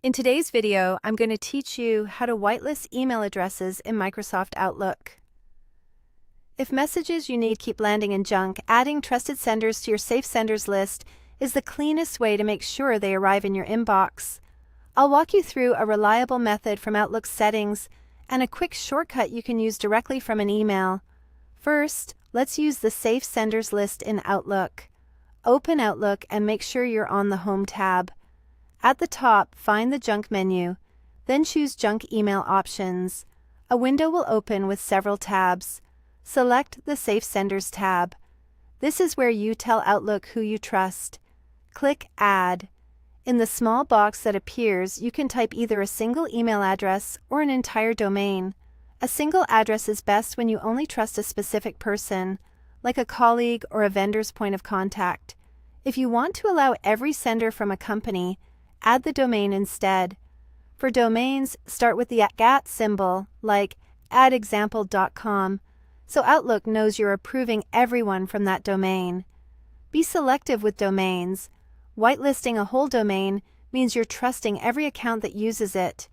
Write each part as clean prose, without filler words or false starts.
In today's video, I'm going to teach you how to whitelist email addresses in Microsoft Outlook. If messages you need keep landing in junk, adding trusted senders to your safe senders list is the cleanest way to make sure they arrive in your inbox. I'll walk you through a reliable method from Outlook's settings and a quick shortcut you can use directly from an email. First, let's use the Safe Senders list in Outlook. Open Outlook and make sure you're on the Home tab. At the top, find the Junk menu, then choose Junk Email Options. A window will open with several tabs. Select the Safe Senders tab. This is where you tell Outlook who you trust. Click Add. In the small box that appears, you can type either a single email address or an entire domain. A single address is best when you only trust a specific person, like a colleague or a vendor's point of contact. If you want to allow every sender from a company, add the domain instead. For domains, start with the @ symbol, like @example.com, so Outlook knows you're approving everyone from that domain. Be selective with domains. Whitelisting a whole domain means you're trusting every account that uses it.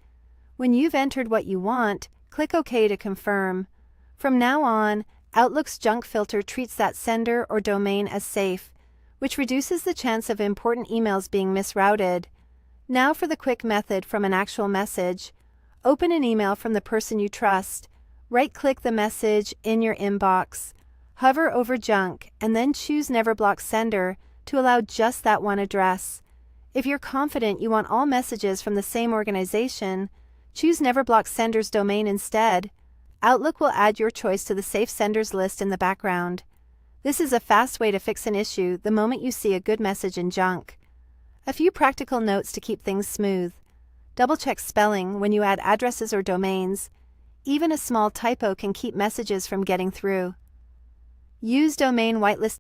When you've entered what you want, click OK to confirm. From now on, Outlook's junk filter treats that sender or domain as safe, which reduces the chance of important emails being misrouted. Now for the quick method from an actual message. Open an email from the person you trust. Right-click the message in your inbox. Hover over Junk, and then choose Never Block Sender to allow just that one address. If you're confident you want all messages from the same organization, choose Never Block Sender's domain instead. Outlook will add your choice to the Safe Senders list in the background. This is a fast way to fix an issue the moment you see a good message in junk. A few practical notes to keep things smooth. Double-check spelling when you add addresses or domains. Even a small typo can keep messages from getting through. Use domain whitelist